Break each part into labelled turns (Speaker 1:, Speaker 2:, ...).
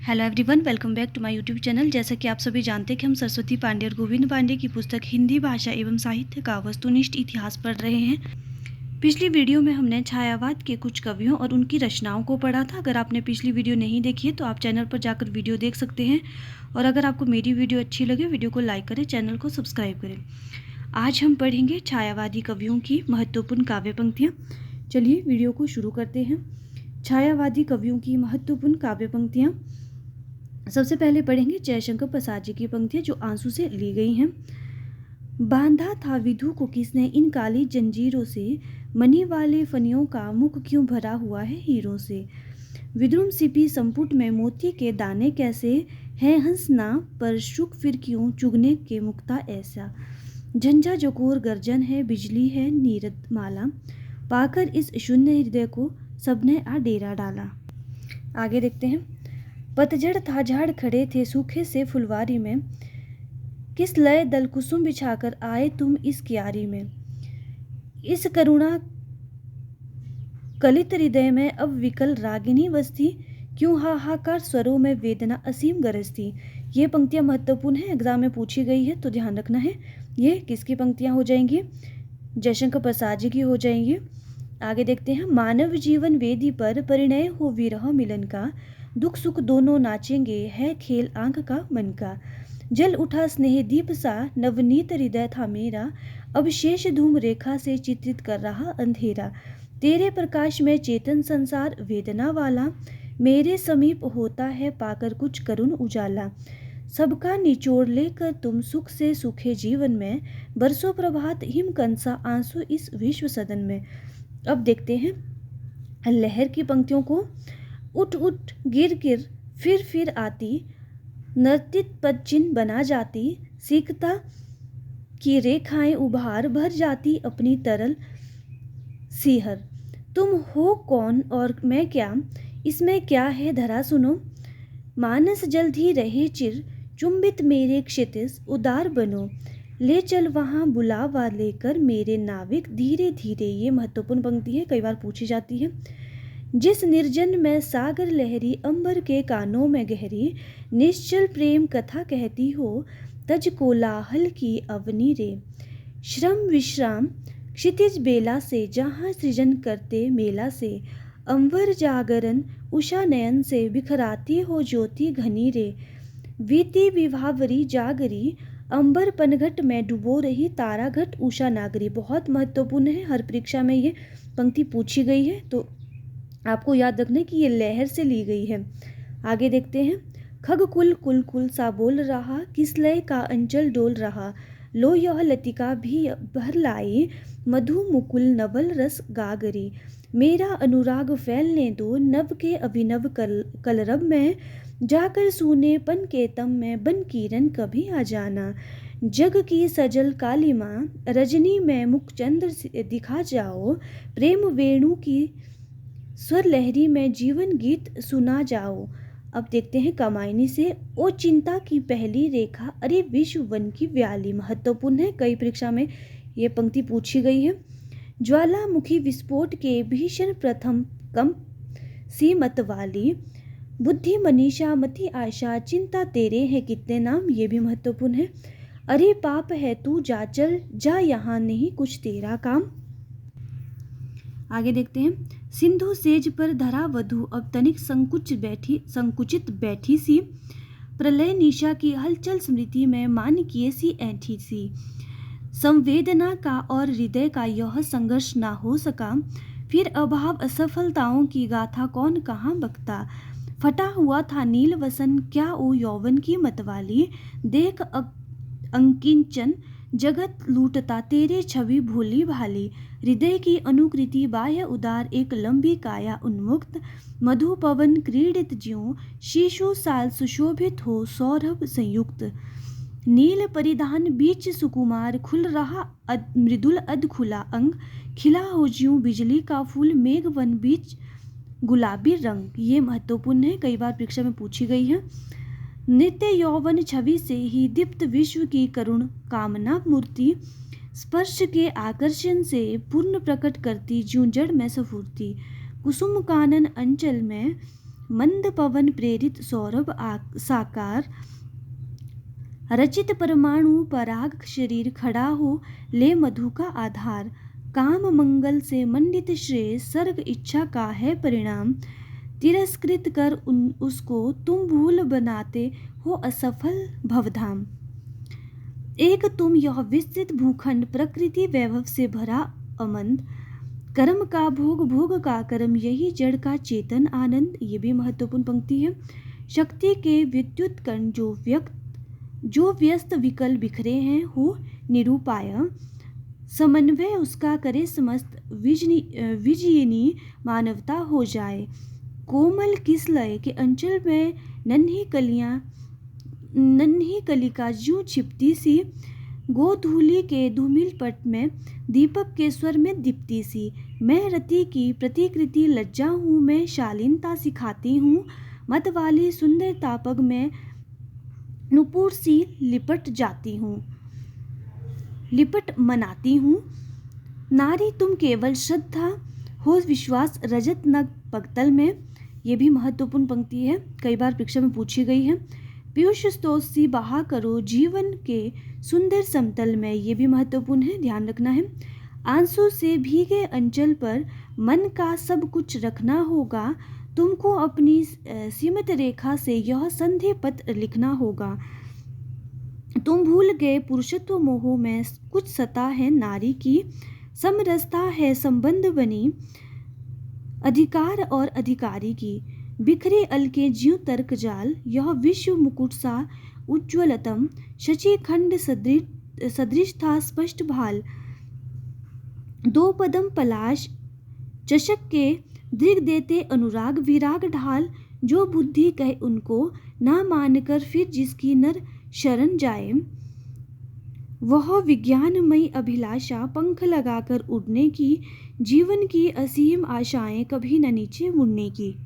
Speaker 1: Hello everyone, welcome back to my YouTube channel. जैसा कि आप सभी जानते हैं कि हम सरस्वती पांडे और गोविंद पांडे की पुस्तक हिंदी भाषा एवं साहित्य का वस्तुनिष्ठ इतिहास पढ़ रहे हैं। पिछली वीडियो में हमने छायावाद के कुछ कवियों और उनकी रचनाओं को पढ़ा था। अगर आपने पिछली वीडियो नहीं देखी है तो आप चैनल पर जाकर वीडियो देख सकते हैं। और अगर आपको मेरी वीडियो अच्छी लगे, वीडियो को लाइक करें, चैनल को सब्सक्राइब करें। आज हम पढ़ेंगे छायावादी कवियों की महत्वपूर्ण काव्य पंक्तियाँ। चलिए वीडियो को शुरू करते हैं। छायावादी कवियों की महत्वपूर्ण काव्य पंक्तियाँ। सबसे पहले पढ़ेंगे जयशंकर प्रसाद जी की पंक्तियाँ जो आंसू से ली गई हैं। बांधा था विधु को किसने इन काली जंजीरों से, मनी वाले फनियों का मुख क्यों भरा हुआ है हीरों से। विद्रुम सिपी संपुट में मोती के दाने कैसे, है हंसना पर शुक फिर क्यों चुगने के मुक्ता ऐसा। झंझा जोकोर गर्जन है, बिजली है नीरद माला, पाकर इस शून्य हृदय को सबने आ डेरा डाला। आगे देखते हैं। पतझड़ था, झाड़ खड़े थे सूखे से फुलवारी में, किस लय दल कुसुम बिछाकर आए तुम इस क्यारी में। इस करुणा कलित हृदय में अब विकल रागिनी बसती, क्यों हाहाकार स्वरों में वेदना असीम गरजती। ये पंक्तियां महत्वपूर्ण है, एग्जाम में पूछी गई है तो ध्यान रखना है। ये किसकी पंक्तियां हो जाएंगी? जयशंकर प्रसाद जी की हो जाएंगी। आगे देखते हैं। मानव जीवन वेदी पर परिणय हो विरह मिलन का, दुख सुख दोनों नाचेंगे है खेल आंख का मन का। जल उठा स्नेह दीप सा, नवनीत हृदय था मेरा, अब शेष धूम रेखा से चित्रित कर रहा अंधेरा। तेरे प्रकाश में चेतन संसार वेदना वाला, मेरे समीप होता है पाकर कुछ करुण उजाला। सबका निचोड़ लेकर तुम सुख से सूखे जीवन में, बरसों प्रभात हिम कंसा आंसू इस विश्व सदन में। अब देखते हैं लहर की पंक्तियों को। उठ उठ गिर गिर फिर आती, नर्तित पद चिन्ह बना जाती, सीखता की रेखाएं उभार भर जाती अपनी तरल सीहर। तुम हो कौन और मैं क्या, इसमें क्या है धरा सुनो। मानस जल्द ही रहे चिर, चुंबित मेरे क्षितिज उदार बनो, ले चल वहाँ बुलावा लेकर मेरे नाविक धीरे धीरे। ये महत्वपूर्ण पंक्ति है, कई बार पूछी जाती है। जिस निर्जन में सागर लहरी, अंबर के कानों में गहरी, निश्चल प्रेम कथा कहती हो, तज कोलाहल की अवनी रे। श्रम विश्राम क्षितिज बेला से, जहाँ सृजन करते मेला से, अंबर जागरण उषा नयन से, बिखराती हो ज्योति घनी रे। वीति विभावरी जागरी, अंबर पनघट में डुबो रही, ताराघट उषा नागरी। बहुत महत्वपूर्ण है, हर परीक्षा में ये पंक्ति पूछी गई है तो आपको याद रखना कि ये लहर से ली गई है। आगे देखते हैं। खग कुल कुल कुल सा बोल रहा, किस लय का अंचल डोल रहा, लो यह लतिका भी भर लाई, मधु मुकुल नवल रस गागरी। मेरा अनुराग फैलने दो, नव के अभिनव कलरब में, जाकर सूनेपन के तम में बन किरण कभी आ जाना। जग की सजल कालिमा रजनी में मुख चंद्र दिखा जाओ, प्रेम वेणु की स्वर लहरी में जीवन गीत सुना जाओ। अब देखते हैं कामायनी से। ओ चिंता की पहली रेखा, अरे विश्व वन की व्याली। महत्वपूर्ण है, कई परीक्षा में ये पंक्ति पूछी गई है। ज्वालामुखी विस्फोट के भीषण प्रथम कंप सी मत वाली, बुद्धि मनीषा मति आशा, चिंता तेरे हैं कितने नाम। ये भी महत्वपूर्ण है। अरे पाप है तू जा चल जा, यहाँ नहीं कुछ तेरा काम। आगे देखते हैं। सिंधु सेज पर धरा वधु, अब तनिक संकुचित बैठी सी, प्रलय निशा की हलचल स्मृति में मान किए सी ऐठी सी। संवेदना का और हृदय का यह संघर्ष ना हो सका, फिर अभाव असफलताओं की गाथा कौन कहाँ बकता। फटा हुआ था नील वसन, क्या ओ यौवन की मतवाली, देख अंकिंचन जगत लूटता, तेरे छवि भोली भाली। हृदय की अनुकृति बाह्य उदार, एक लंबी काया उन्मुक्त, मधु पवन क्रीडित ज्यों, शीशु साल सुशोभित हो सौरभ संयुक्त। नील परिधान बीच सुकुमार, खुल रहा मृदुल अध खुला अंग, खिला हो ज्यों बिजली का फूल, मेघ वन बीच गुलाबी रंग। ये महत्वपूर्ण है, कई बार परीक्षा में पूछी गई है। नित्य यौवन छवि से ही दीप्त विश्व की करुण कामना मूर्ति, स्पर्श के आकर्षण से पूर्ण प्रकट करती ज्यों जड़ में सफूर्ति। कुसुम कानन अंचल में मंद पवन प्रेरित सौरभ साकार, रचित परमाणु पराग शरीर खड़ा हो ले मधु का आधार, काम मंगल से मंडित श्रेय सर्ग इच्छा का है परिणाम, तिरस्कृत कर उसको तुम भूल बनाते हो असफल भवधाम। एक तुम यह विस्तृत भूखंड प्रकृति वैभव से भरा अमंद, कर्म का भोग भोग का कर्म यही जड़ का चेतन आनंद। ये भी महत्वपूर्ण पंक्ति है। शक्ति के विद्युत कण जो व्यस्त विकल बिखरे हैं हो निरूपाय, समन्वय उसका करे समस्त विजयिनी मानवता हो जाए। कोमल किस लय के अंचल में नन्ही कलिका ज्यों छिपती सी, गोधूली के धूमिल पट में दीपक के स्वर में दीप्ति सी। मैं रति की प्रतिकृति लज्जा हूँ, मैं शालीनता सिखाती हूँ, मत वाली सुंदर तापक में नुपुर सी लिपट जाती हूँ, लिपट मनाती हूँ। नारी तुम केवल श्रद्धा हो विश्वास रजत नग पगतल में। ये भी महत्वपूर्ण पंक्ति है, कई बार परीक्षा में पूछी गई है। पीयूष स्तोत्र सी बहा करो जीवन के सुंदर समतल में। ये भी महत्वपूर्ण है, ध्यान रखना है। आंसू से भीगे अंचल पर मन का सब कुछ रखना होगा, तुमको अपनी सीमित रेखा से यह संधि पत्र लिखना होगा। तुम भूल गए पुरुषत्व मोह में कुछ सता है नारी की, समरसता है संबंध बनी अधिकार और अधिकारी की। बिखरे अलके ज्यों तर्क जाल, यह विश्व मुकुट सा उज्ज्वलतम, शची खंड सदृश था स्पष्ट भाल। दो पदम पलाश चषक के दृग देते अनुराग विराग ढाल, जो बुद्धि कहे उनको ना मानकर फिर जिसकी नर शरण जाए। वह विज्ञानमयी अभिलाषा पंख लगाकर उड़ने की, जीवन की असीम आशाएं कभी न नीचे मुड़ने की।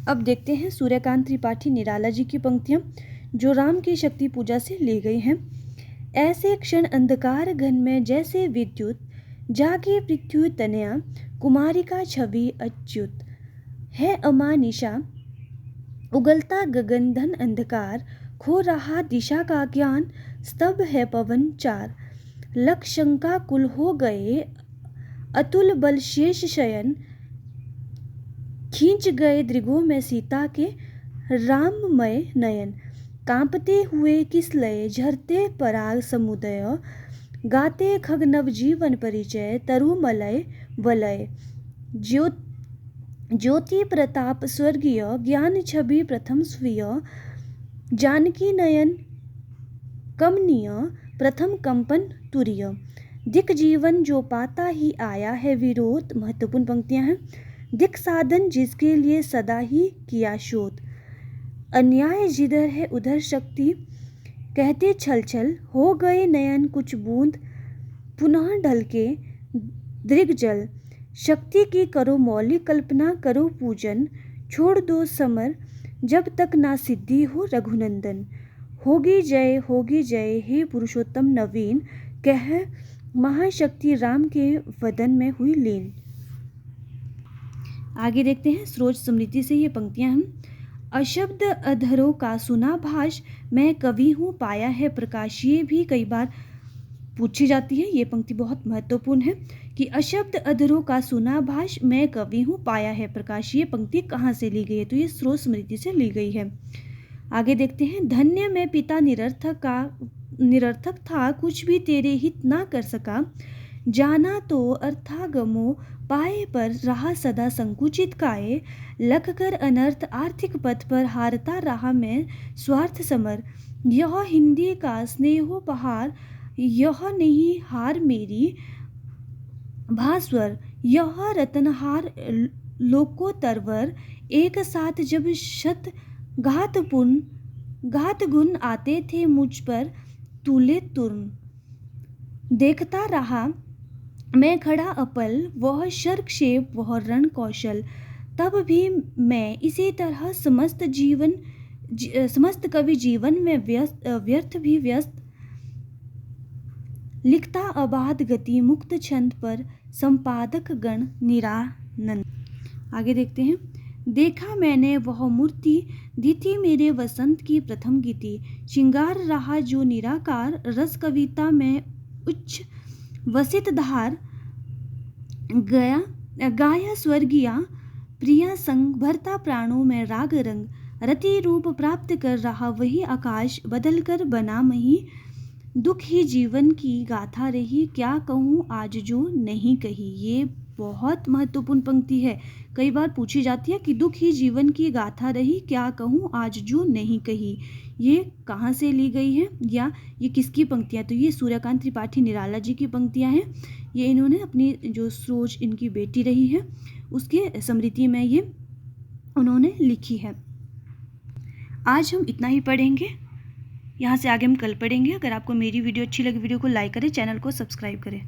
Speaker 1: अब देखते हैं सूर्यकांत त्रिपाठी निराला जी की पंक्तियां जो राम की शक्ति पूजा से ली गई हैं। ऐसे क्षण अंधकार घन में जैसे विद्युत, जागे पृथ्वी तनया, कुमारी का छवि अच्युत है अमानिशा। उगलता गगन धन अंधकार, खो रहा दिशा का ज्ञान, स्तब्ध है पवन चार। लख शंका कुल हो गए, अतुल बल शेष शयन, खींच गए दृगों में सीता के राममय नयन। कांपते हुए किस लय, झरते पराग समुदय, गाते खग नव जीवन परिचय, तरुमलय वलय। ज्योति प्रताप स्वर्गीय, ज्ञान छवि प्रथम स्वीय, जानकी नयन कमनीय, प्रथम कंपन तुरीय। दिक जीवन जो पाता ही आया है विरोध। महत्वपूर्ण पंक्तियां हैं। दिक साधन जिसके लिए सदा ही किया शोध, अन्याय जिधर है उधर शक्ति, कहते छल छल हो गए नयन कुछ बूंद, पुनः ढलके दृग जल। शक्ति की करो मौलिक कल्पना, करो पूजन, छोड़ दो समर जब तक ना सिद्धि हो रघुनंदन। होगी जय हे पुरुषोत्तम नवीन, कह महाशक्ति राम के वदन में हुई लीन। आगे देखते हैं सरोज स्मृति से ये पंक्तियां हम। अशब्द अधरों का सुना भाष, मैं कवि हूँ पाया है प्रकाश। ये भी कई बार पूछी जाती है। ये पंक्ति बहुत महत्वपूर्ण है कि अशब्द अधरों का सुना भाष, मैं कवि हूँ पाया है प्रकाश। ये पंक्ति कहाँ से ली गई है? तो ये सरोज स्मृति से ली गई है। आगे देखते हैं। धन्य में पिता निरर्थक था, कुछ भी तेरे हित ना कर सका। जाना तो अर्थागमो पाए पर रहा सदा संकुचित काए। लख कर अनर्थ आर्थिक पथ पर हारता रहा मैं स्वार्थ समर। यह हिंदी का स्नेहोपहार, यह नहीं हार मेरी भास्वर। यह रतनहार लोकोतरवर, एक साथ जब शत घात गुण आते थे मुझ पर तूले तुर्न। देखता रहा मैं खड़ा अपल, वह शरक्षेप वह रण कौशल। तब भी मैं इसी तरह समस्त कवि जीवन में व्यर्थ भी व्यस्त। लिखता अबाध गति मुक्त छंद पर, संपादक गण निरानंद। आगे देखते हैं। देखा मैंने वह मूर्ति, दी थी मेरे वसंत की प्रथम गीति। श्रृंगार रहा जो निराकार, रस कविता में उच्च वसित धार। गाया स्वर्गीया प्रिया संग, भरता प्राणों में राग रंग। रति रूप प्राप्त कर रहा वही आकाश, बदल कर बना मही। दुख ही जीवन की गाथा रही, क्या कहूँ आज जो नहीं कही। ये बहुत महत्वपूर्ण पंक्ति है, कई बार पूछी जाती है कि दुख ही जीवन की गाथा रही, क्या कहूँ आज जो नहीं कही। ये कहाँ से ली गई है या ये किसकी पंक्तियाँ? तो ये सूर्यकांत त्रिपाठी निराला जी की पंक्तियाँ हैं। ये इन्होंने अपनी जो सरोज इनकी बेटी रही है उसके स्मृति में ये उन्होंने लिखी है। आज हम इतना ही पढ़ेंगे, यहाँ से आगे हम कल पढ़ेंगे। अगर आपको मेरी वीडियो अच्छी लगी, वीडियो को लाइक करें, चैनल को सब्सक्राइब करें।